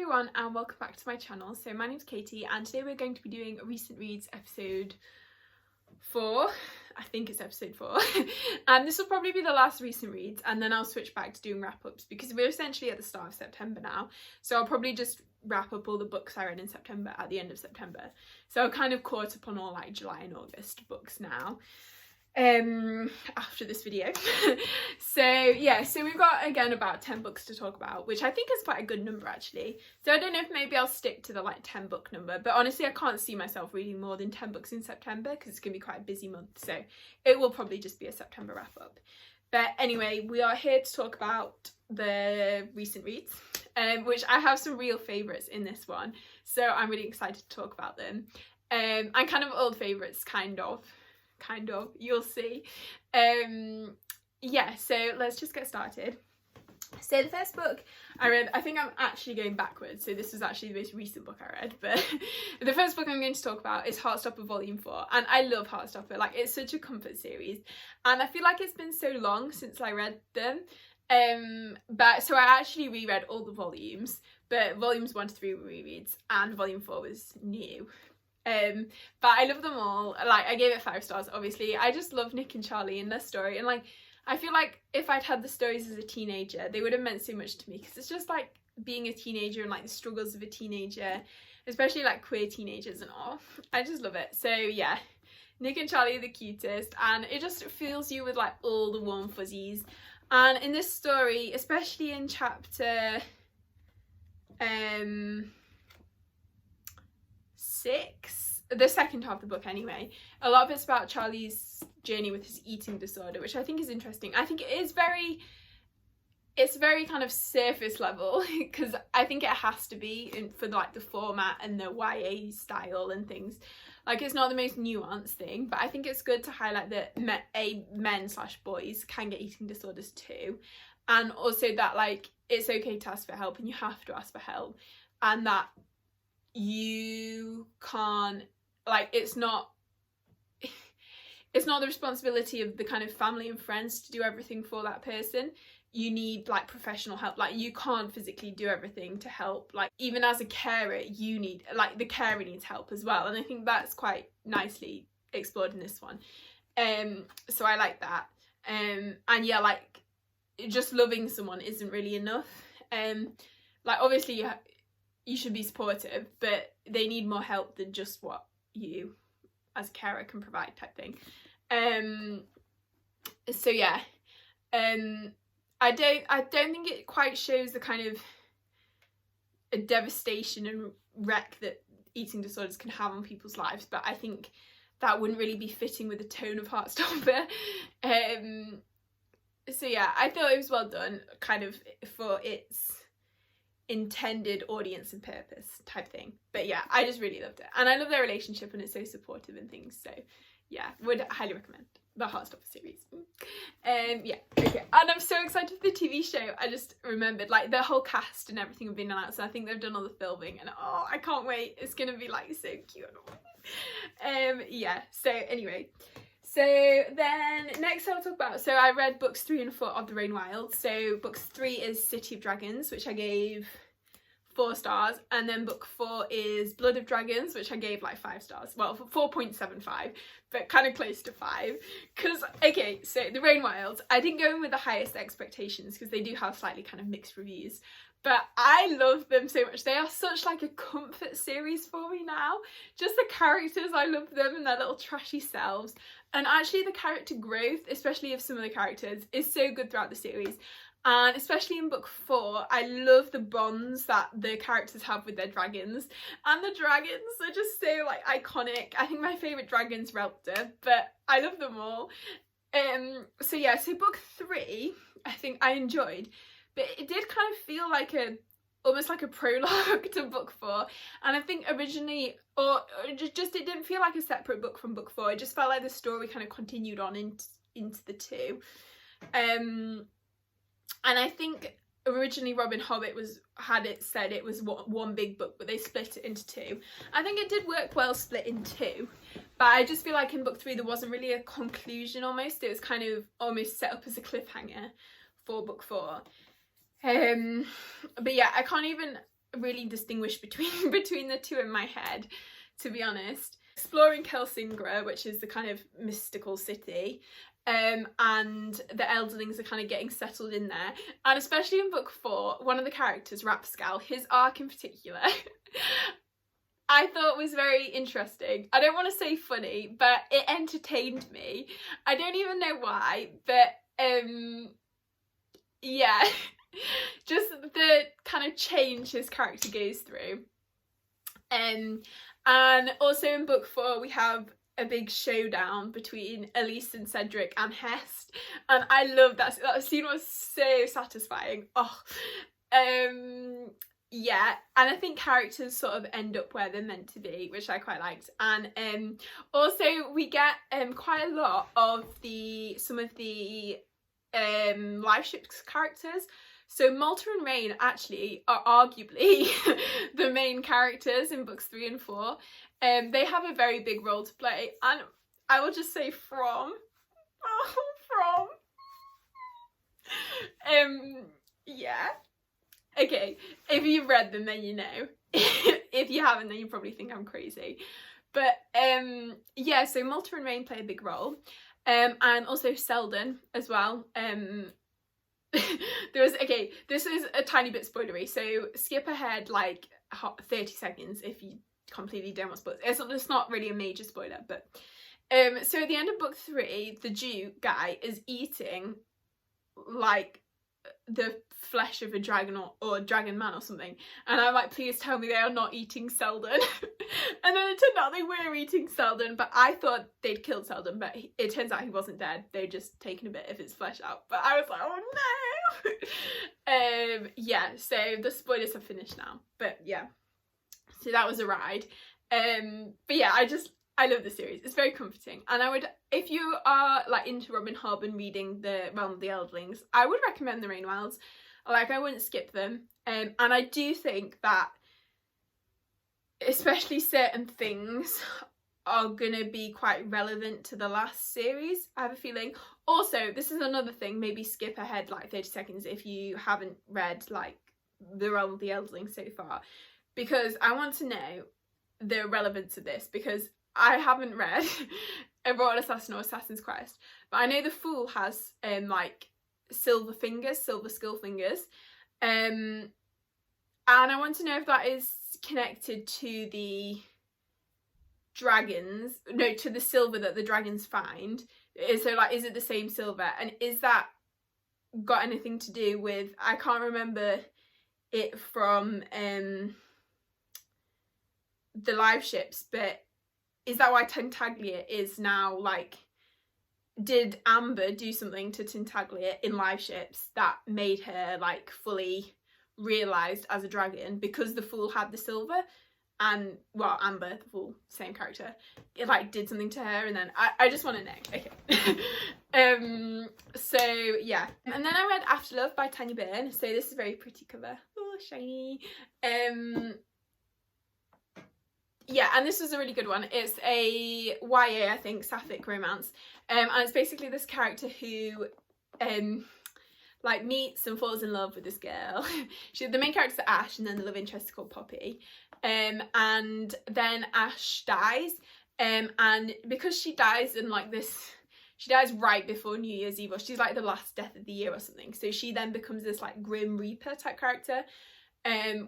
everyone and welcome back to my channel. So my name's Katie and today we're going to be doing Recent Reads episode 4. I think it's episode 4. And this will probably be the last Recent Reads and then I'll switch back to doing wrap-ups because we're essentially at the start of September now. So I'll probably just wrap up all the books I read in September at the end of September. So I've kind of caught up on all like July and August books now. After this video. So yeah, so we've got again about 10 books to talk about, which I think is quite a good number actually. So I don't know if maybe I'll stick to the like 10 book number, but honestly I can't see myself reading more than 10 books in September because it's gonna be quite a busy month, so it will probably just be a September wrap up. But anyway, we are here to talk about the recent reads, which I have some real favourites in this one, so I'm really excited to talk about them. And kind of old favourites, kind of, you'll see. Yeah, so let's just get started. So the first book I read, I think I'm actually going backwards, so this was actually the most recent book I read, but the first book I'm going to talk about is Heartstopper Volume 4, and I love Heartstopper. Like, it's such a comfort series, and I feel like it's been so long since I read them, but so I actually reread all the volumes, but volumes 1 to 3 were rereads, and volume 4 was new. But I love them all. Like, I gave it 5 stars, obviously. I just love Nick and Charlie and their story, and like I feel like if I'd had the stories as a teenager they would have meant so much to me, because it's just like being a teenager and like the struggles of a teenager, especially like queer teenagers and all. I just love it. So yeah, Nick and Charlie are the cutest, and it just fills you with like all the warm fuzzies. And in this story, especially in chapter 6, the second half of the book anyway, a lot of it's about Charlie's journey with his eating disorder, which I think is interesting. I think it is it's very kind of surface level, because I think it has to be for like the format and the YA style and things. Like, it's not the most nuanced thing, but I think it's good to highlight that men/boys can get eating disorders too, and also that like it's okay to ask for help and you have to ask for help, and that you can't, like, it's not the responsibility of the kind of family and friends to do everything for that person. You need like professional help. Like, you can't physically do everything to help. Like, even as a carer, you need, like, the carer needs help as well, and I think that's quite nicely explored in this one. So I like that. And yeah, like, just loving someone isn't really enough. Like, obviously you should be supportive, but they need more help than just what you as a carer can provide, type thing. So yeah, I don't think it quite shows the kind of a devastation and wreck that eating disorders can have on people's lives, but I think that wouldn't really be fitting with the tone of Heartstopper. So yeah, I thought it was well done, kind of for its intended audience and purpose type thing. But yeah, I just really loved it, and I love their relationship and it's so supportive and things. So yeah, would highly recommend the Heartstopper series. Yeah, okay, and I'm so excited for the TV show. I just remembered like the whole cast and everything have been announced, so I think they've done all the filming, and oh, I can't wait. It's gonna be like so cute. Yeah, so anyway, so then next I'll talk about, so I read books 3 and 4 of The Rain Wild. So books 3 is City of Dragons, which I gave 4 stars, and then book 4 is Blood of Dragons, which I gave like 5 stars, well 4.75, but kind of close to 5, because okay, so The Rain Wild, I didn't go in with the highest expectations because they do have slightly kind of mixed reviews, but I love them so much. They are such like a comfort series for me now. Just the characters, I love them and their little trashy selves, and actually the character growth, especially of some of the characters, is so good throughout the series. And especially in book 4, I love the bonds that the characters have with their dragons, and the dragons are just so like iconic. I think my favourite dragon's Relpter, but I love them all. So yeah, so book 3 I think I enjoyed, but it did kind of feel like almost like a prologue to book 4, and I think originally, or just it didn't feel like a separate book from book 4. It just felt like the story kind of continued on into the 2. And I think originally Robin Hobbit said it was one big book, but they split it into 2. I think it did work well split in 2, but I just feel like in book 3 there wasn't really a conclusion almost. It was kind of almost set up as a cliffhanger for book 4. But yeah, I can't even really distinguish between the two in my head, to be honest. Exploring Kelsingra, which is the kind of mystical city, and the Elderlings are kind of getting settled in there, and especially in book 4, one of the characters, Rapscal, his arc in particular, I thought was very interesting. I don't want to say funny, but it entertained me. I don't even know why, but yeah, just the kind of change his character goes through. And also in book 4 we have a big showdown between Elise and Cedric and Hest, and I love that. That scene was so satisfying. Yeah, and I think characters sort of end up where they're meant to be, which I quite liked. And also we get quite a lot of some of the live ships characters. So Malta and Rain actually are arguably the main characters in books 3 and 4. They have a very big role to play, and I will just say yeah. Okay, if you've read them, then you know. If you haven't, then you probably think I'm crazy. But yeah, so Malta and Rain play a big role, and also Selden as well. This is a tiny bit spoilery, so skip ahead like 30 seconds if you completely don't want spoilers. It's not really a major spoiler, but so at the end of book 3, the Jew guy is eating like the flesh of a dragon or dragon man or something, and I'm like, please tell me they are not eating Selden. And then it turned out they were eating Selden, but I thought they'd killed Selden, but it turns out he wasn't dead. They'd just taken a bit of his flesh out. But I was like, oh no. Yeah, so the spoilers have finished now, but yeah, so that was a ride. But yeah, I love the series. It's very comforting, and I would, if you are like into Robin Hobb and reading the Realm of the Eldlings, I would recommend the Rain Wilds. Like, I wouldn't skip them. And I do think that especially certain things are gonna be quite relevant to the last series, I have a feeling. Also, this is another thing, maybe skip ahead like 30 seconds if you haven't read like the Realm of the Eldlings so far, because I want to know the relevance of this, because I haven't read A Royal Assassin or Assassin's Quest, but I know the Fool has like silver skill fingers, and I want to know if that is connected to the dragons, no, to the silver that the dragons find. So like, is it the same silver, and is that got anything to do with, I can't remember it from the live ships, but is that why Tintaglia is now like, did Amber do something to Tintaglia in live ships that made her like fully realised as a dragon, because the Fool had the silver, and well, Amber, the Fool, same character, it like did something to her, and then I just want to know. Okay. So yeah, and then I read After Love by Tanya Byrne. So this is a very pretty cover. Oh, shiny. Yeah, and this was a really good one. It's a YA, I think, sapphic romance, and it's basically this character who like meets and falls in love with this girl. The main character's Ash, and then the love interest is called Poppy, and then Ash dies, and because she dies in like this, she dies right before New Year's Eve, or she's like the last death of the year or something, so she then becomes this like Grim Reaper type character,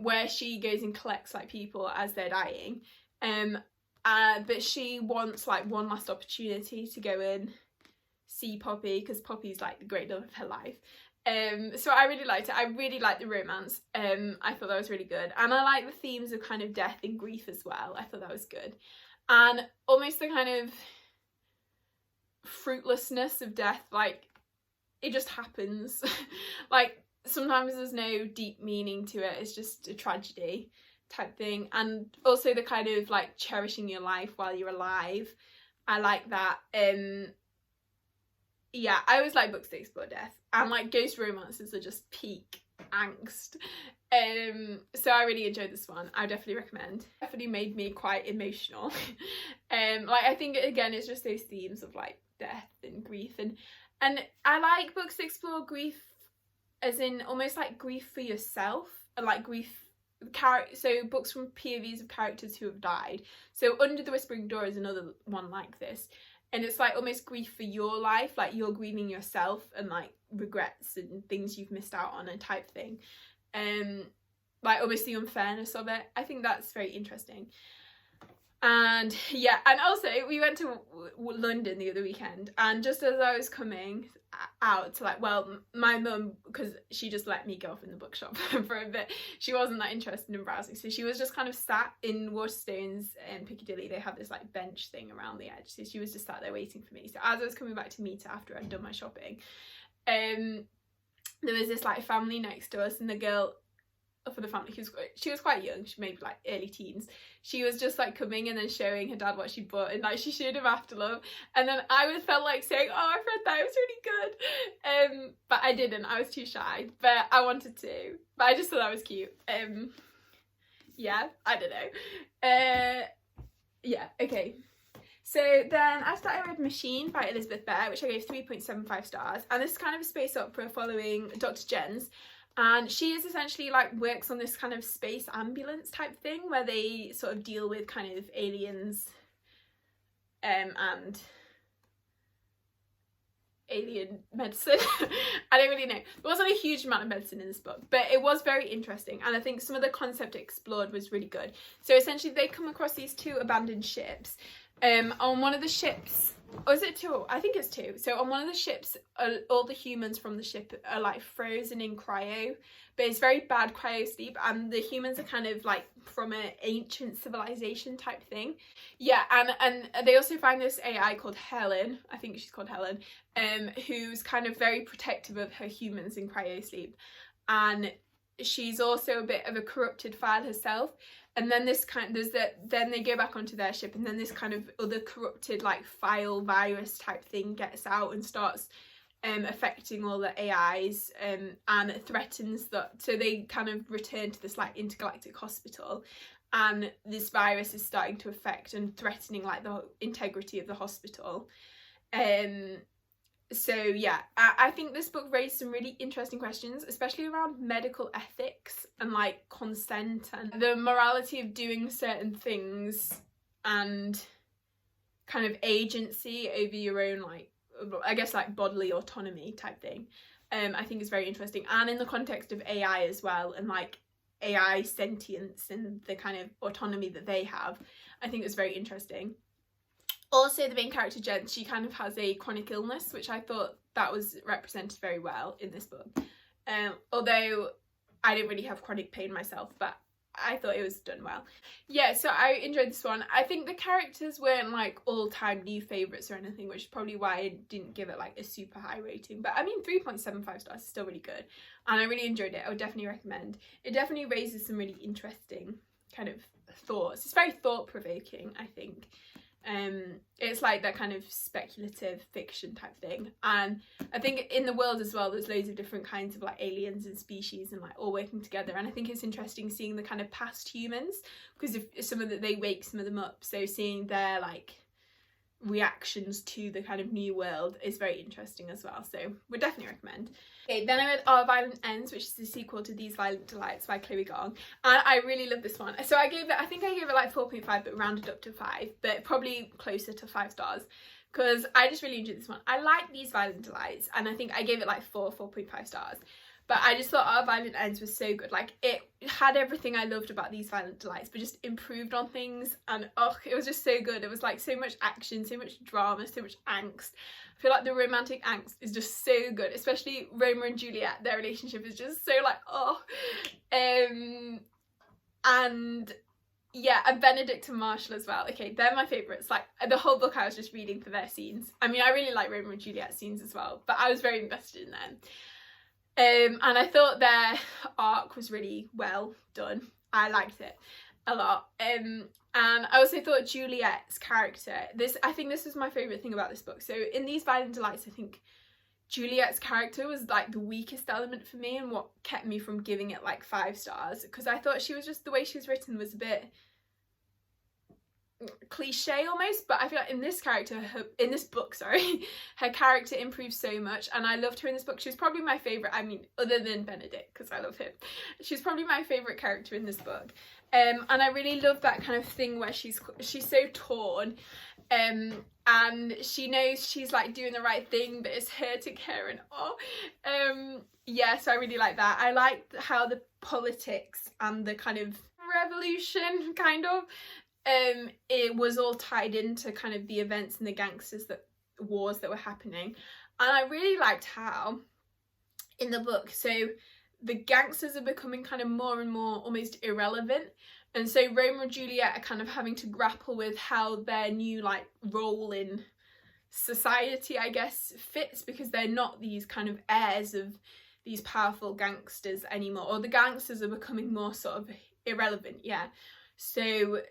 where she goes and collects like people as they're dying, but she wants like one last opportunity to go and see Poppy, because Poppy's like the great love of her life. So I really liked it. I really liked the romance. I thought that was really good, and I like the themes of kind of death and grief as well. I thought that was good, and almost the kind of fruitlessness of death, like it just happens. Like sometimes there's no deep meaning to it, it's just a tragedy type thing. And also the kind of like cherishing your life while you're alive, I like that. Yeah, I always like books that explore death, and like ghost romances are just peak angst. So I really enjoyed this one. I definitely recommend. Definitely made me quite emotional. Like I think again it's just those themes of like death and grief, and I like books that explore grief as in almost like grief for yourself, and like grief so books from POVs of characters who have died. So Under the Whispering Door is another one like this, and it's like almost grief for your life, like you're grieving yourself and like regrets and things you've missed out on and type thing, like almost the unfairness of it. I think that's very interesting. And yeah, and also we went to London the other weekend, and just as I was coming out to like, well, my mum, because she just let me go off in the bookshop for a bit, she wasn't that interested in browsing, so she was just kind of sat in Waterstones in Piccadilly. They have this like bench thing around the edge, so she was just sat there waiting for me. So as I was coming back to meet her after I'd done my shopping, there was this like family next to us, and the girl for the family, she was quite young, she maybe like early teens, she was just like coming and then showing her dad what she bought, and like she showed him Afterlove, and then I felt like saying, oh, I've read that, it was really good, but I didn't, I was too shy, but I wanted to, but I just thought that was cute. Yeah, I don't know. Yeah, okay. So then after that I read Machine by Elizabeth Bear, which I gave 3.75 stars, and this is kind of a space opera following Dr. Jens. And she is essentially like works on this kind of space ambulance type thing where they sort of deal with kind of aliens and alien medicine. I don't really know. There wasn't a huge amount of medicine in this book, but it was very interesting, and I think some of the concept explored was really good. So essentially they come across these two abandoned ships. On one of the ships, or is it two? I think it's two. So on one of the ships, all the humans from the ship are like frozen in cryo, but it's very bad cryo sleep, and the humans are kind of like from an ancient civilization type thing. Yeah, and they also find this AI called Helen, I think she's called Helen, who's kind of very protective of her humans in cryo sleep, and she's also a bit of a corrupted file herself. And then then they go back onto their ship, and then this kind of other corrupted like file virus type thing gets out and starts affecting all the AIs, and it threatens that. So they kind of return to this like intergalactic hospital, and this virus is starting to affect and threatening like the integrity of the hospital. So yeah, I think this book raised some really interesting questions, especially around medical ethics and like consent and the morality of doing certain things and kind of agency over your own, like, I guess like bodily autonomy type thing. I think is very interesting, and in the context of AI as well, and like AI sentience and the kind of autonomy that they have, I think it's very interesting. Also, the main character, Jen, she kind of has a chronic illness, which I thought that was represented very well in this book. Although I didn't really have chronic pain myself, but I thought it was done well. Yeah, so I enjoyed this one. I think the characters weren't like all-time new favourites or anything, which is probably why I didn't give it like a super high rating. But I mean, 3.75 stars is still really good, and I really enjoyed it. I would definitely recommend. It definitely raises some really interesting kind of thoughts. It's very thought-provoking, I think. It's like that kind of speculative fiction type thing, and I think in the world as well there's loads of different kinds of like aliens and species and like all working together, and I think it's interesting seeing the kind of past humans, because if some of they wake some of them up, so seeing their like reactions to the kind of new world is very interesting as well, so would definitely recommend. Okay, then I read Our Violent Ends, which is the sequel to These Violent Delights by Chloe Gong, and I really love this one. So I think I gave it like 4.5, but rounded up to 5, but probably closer to 5 stars, because I just really enjoyed this one. I like These Violent Delights, and I think I gave it like 4.5 stars. But I just thought Our Violent Ends was so good. Like, it had everything I loved about These Violent Delights, but just improved on things. And, oh, it was just so good. It was, like, so much action, so much drama, so much angst. I feel like the romantic angst is just so good. Especially Romeo and Juliet. Their relationship is just so, like, oh. And, yeah, and Benedict and Marshall as well. Okay, they're my favourites. Like, the whole book I was just reading for their scenes. I mean, I really like Romeo and Juliet scenes as well, but I was very invested in them. And I thought their arc was really well done. I liked it a lot. And I also thought Juliet's character, I think this was my favourite thing about this book. So in These Violent Delights, I think Juliet's character was like the weakest element for me, and what kept me from giving it like 5 stars, because I thought she was just, the way she was written was a bit, cliche almost, but I feel like in this book, her character improves so much, and I loved her in this book. She was probably my favourite, I mean, other than Benedict, because I love him. She's probably my favourite character in this book. And I really love that kind of thing where she's so torn, and she knows she's like doing the right thing, but it's her to care and yeah, so I really like that. I like how the politics and the kind of revolution kind of it was all tied into kind of the events and the wars that were happening. And I really liked how in the book, so the gangsters are becoming kind of more and more almost irrelevant, and so Romeo and Juliet are kind of having to grapple with how their new like role in society, I guess, fits, because they're not these kind of heirs of these powerful gangsters anymore, or the gangsters are becoming more sort of irrelevant, yeah. So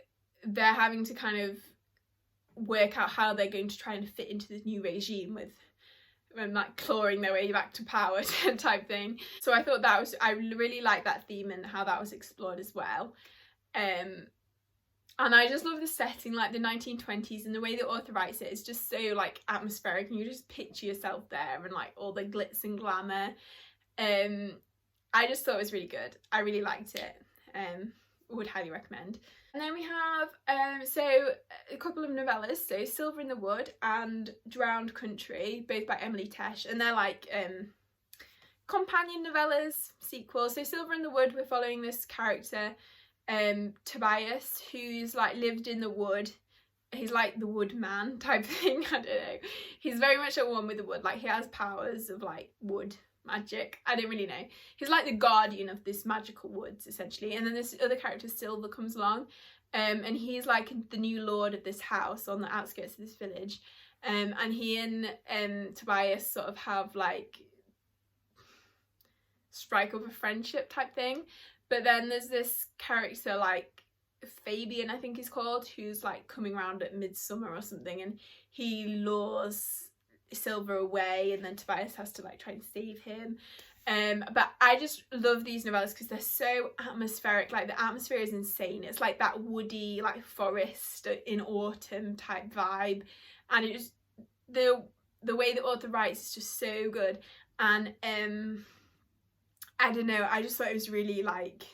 they're having to kind of work out how they're going to try and fit into this new regime with like clawing their way back to power type thing. So I thought I really like that theme and how that was explored as well. And I just love the setting, like the 1920s, and the way the author writes it is just so like atmospheric, and you just picture yourself there and like all the glitz and glamour. I just thought it was really good. I really liked it. Would highly recommend. And then we have so a couple of novellas, so Silver in the Wood and Drowned Country, both by Emily Tesh, and they're like companion novellas, sequels. So Silver in the Wood, we're following this character Tobias, who's like lived in the wood. He's like the woodman type thing. I don't know, he's very much at one with the wood, like he has powers of like wood magic. I don't really know. He's like the guardian of this magical woods essentially. And then this other character Silver comes along, and he's like the new lord of this house on the outskirts of this village, and he and Tobias sort of have like strike up a friendship type thing. But then there's this character like Fabian, I think he's called, who's like coming around at midsummer or something, and he lures Silver away, and then Tobias has to like try and save him. But I just love these novellas because they're so atmospheric. Like the atmosphere is insane. It's like that woody, like forest in autumn type vibe, and it just the way the author writes is just so good. And I don't know, I just thought it was really like,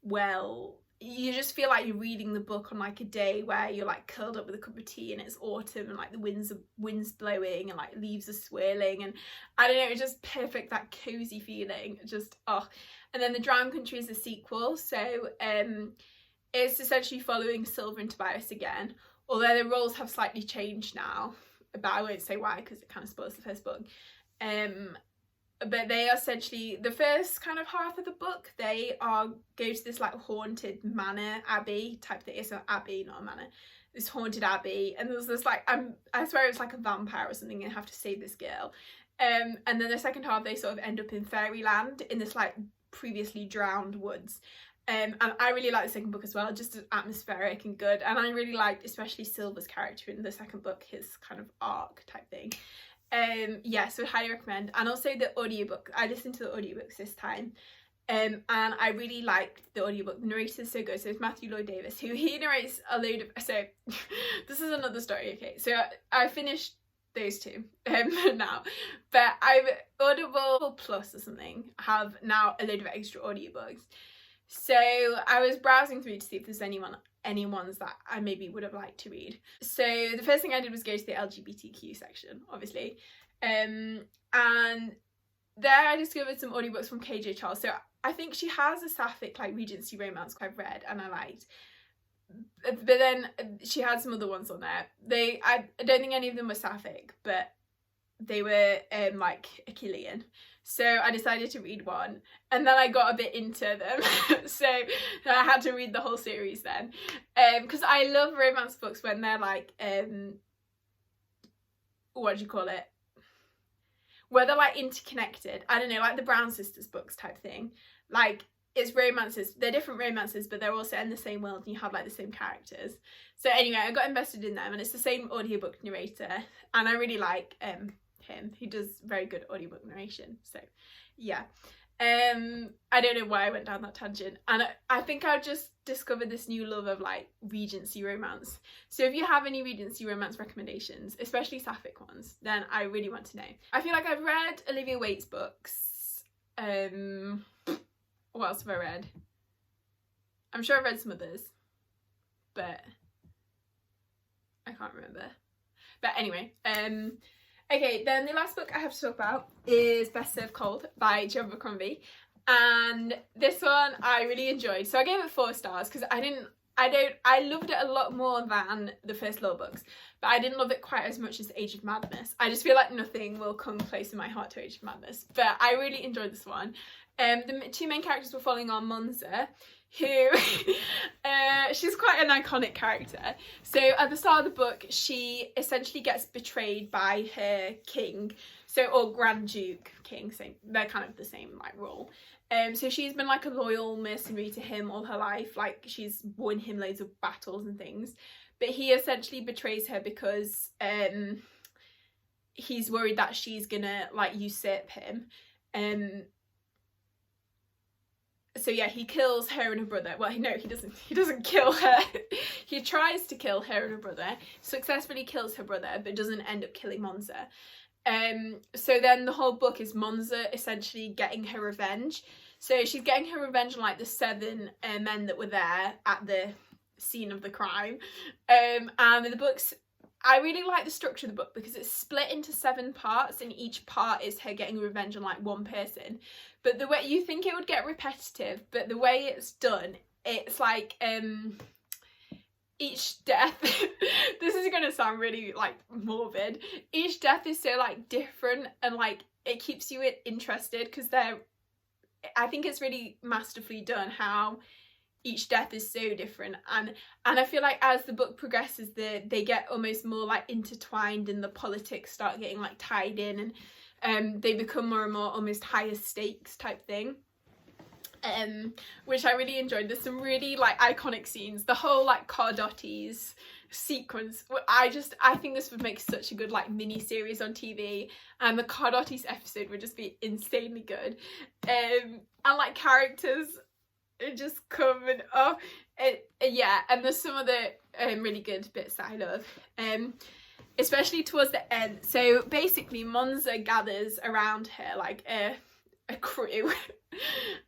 well, you just feel like you're reading the book on like a day where you're like curled up with a cup of tea and it's autumn and like the wind's blowing and like leaves are swirling, and I don't know, it's just perfect, that cozy feeling, just oh. And then the Drowned Country is a sequel, so it's essentially following Silver and Tobias again, although their roles have slightly changed now, but I won't say why because it kind of spoils the first book. But they are essentially, the first kind of half of the book, they go to this like haunted manor, abbey type thing. It's an abbey, not a manor. This haunted abbey, and there's this like, I swear it's like a vampire or something, and have to save this girl. And then the second half, they sort of end up in fairyland in this like previously drowned woods. And I really like the second book as well, just as atmospheric and good. And I really liked especially Silver's character in the second book, his kind of arc type thing. Yeah, so highly recommend. And also the audiobook, I listened to the audiobooks this time, and I really liked the audiobook. The narrator is so good. So it's Matthew Lloyd Davis, who he narrates a load of, so this is another story, okay, so I finished those two now, but Audible Plus or something have now a load of extra audiobooks. So I was browsing through to see if there's any ones that I maybe would have liked to read. So the first thing I did was go to the LGBTQ section, obviously, and there I discovered some audiobooks from KJ Charles. So I think she has a sapphic like Regency romance I've read and I liked, but then she had some other ones on there. I don't think any of them were sapphic, but they were like Achillean. So I decided to read one, and then I got a bit into them. So I had to read the whole series then, because I love romance books when they're like what do you call it, where they're like interconnected. I don't know, like the Brown Sisters books type thing. Like it's romances, they're different romances, but they're all set in the same world and you have like the same characters. So anyway, I got invested in them, and it's the same audiobook narrator, and I really like him. He does very good audiobook narration, so yeah. I don't know why I went down that tangent, and I think I just discovered this new love of like Regency romance. So if you have any Regency romance recommendations, especially sapphic ones, then I really want to know. I feel like I've read Olivia Waite's books. What else have I read? I'm sure I've read some others, but I can't remember. But anyway, okay, then the last book I have to talk about is Best Served Cold by Jo Abercrombie, and this one I really enjoyed. So I gave it 4 stars because I loved it a lot more than the first Law books, but I didn't love it quite as much as Age of Madness. I just feel like nothing will come close in my heart to Age of Madness, but I really enjoyed this one. The 2 main characters were following on Monza, who she's quite an iconic character. So at the start of the book, she essentially gets betrayed by her king, or Grand Duke king, so they're kind of the same like role. So she's been like a loyal mercenary to him all her life, like she's won him loads of battles and things, but he essentially betrays her because he's worried that she's gonna like usurp him. So yeah, he kills her and her brother. Well, no, he doesn't kill her. He tries to kill her and her brother, successfully kills her brother, but doesn't end up killing Monza. So then the whole book is Monza essentially getting her revenge. So she's getting her revenge on like the 7 men that were there at the scene of the crime. And in the books, I really like the structure of the book because it's split into 7 parts, and each part is her getting revenge on like one person. But the way you think it would get repetitive, but the way it's done, it's like each death this is gonna sound really like morbid. Each death is so like different, and like it keeps you interested because I think it's really masterfully done how each death is so different, and I feel like as the book progresses, they get almost more like intertwined, and the politics start getting like tied in, and they become more and more almost higher stakes type thing, which I really enjoyed. There's some really like iconic scenes. The whole like Cardotti's sequence, I think this would make such a good like mini series on TV, and the Cardotti's episode would just be insanely good, and like characters just come and yeah, and there's some other really good bits that I love, especially towards the end. So basically Monza gathers around her like a crew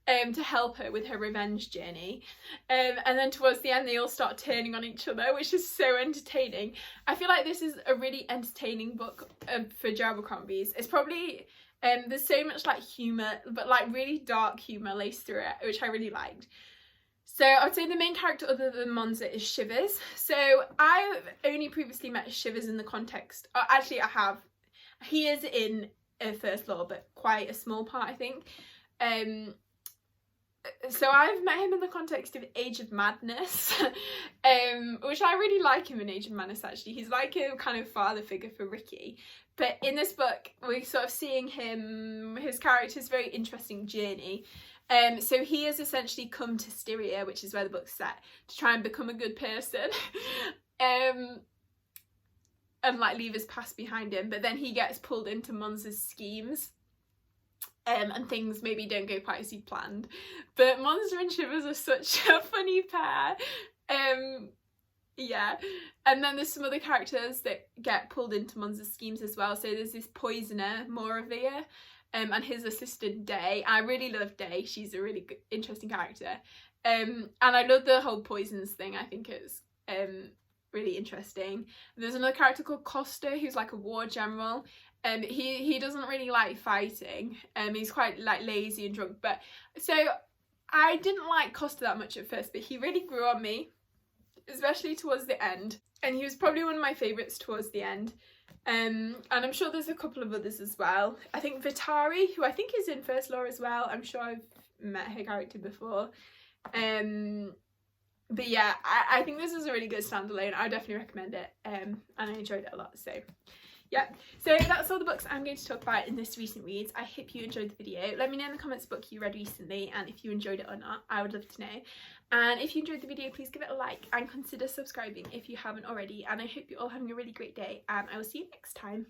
to help her with her revenge journey, and then towards the end they all start turning on each other, which is so entertaining. I feel like this is a really entertaining book for Jo Abercrombie's. It's probably there's so much like humour, but like really dark humour laced through it, which I really liked. So I would say the main character other than Monza is Shivers. So I've only previously met Shivers in the context, actually I have, he is in First Law, but quite a small part I think. So I've met him in the context of Age of Madness, which I really like him in Age of Madness actually. He's like a kind of father figure for Ricky. But in this book, we're sort of seeing his character's very interesting journey. So he has essentially come to Styria, which is where the book's set, to try and become a good person. And like leave his past behind him. But then he gets pulled into Monza's schemes. And things maybe don't go quite as he planned. But Monza and Shivers are such a funny pair. Yeah, and then there's some other characters that get pulled into Monza's schemes as well. So there's this poisoner, Moravia, and his assistant Day. I really love Day. She's a really good, interesting character. And I love the whole poisons thing. I think it's really interesting. There's another character called Costa, who's like a war general. He doesn't really like fighting. He's quite like lazy and drunk. But so I didn't like Costa that much at first, but he really grew on me, especially towards the end, and he was probably one of my favourites towards the end. And I'm sure there's a couple of others as well. I think Vitari, who I think is in First Law as well. I'm sure I've met her character before. But yeah, I think this is a really good standalone. I definitely recommend it, and I enjoyed it a lot. So yeah, so that's all the books I'm going to talk about in this recent reads. I hope you enjoyed the video. Let me know in the comments what book you read recently, and if you enjoyed it or not. I would love to know. And if you enjoyed the video, please give it a like and consider subscribing if you haven't already. And I hope you're all having a really great day, and I will see you next time.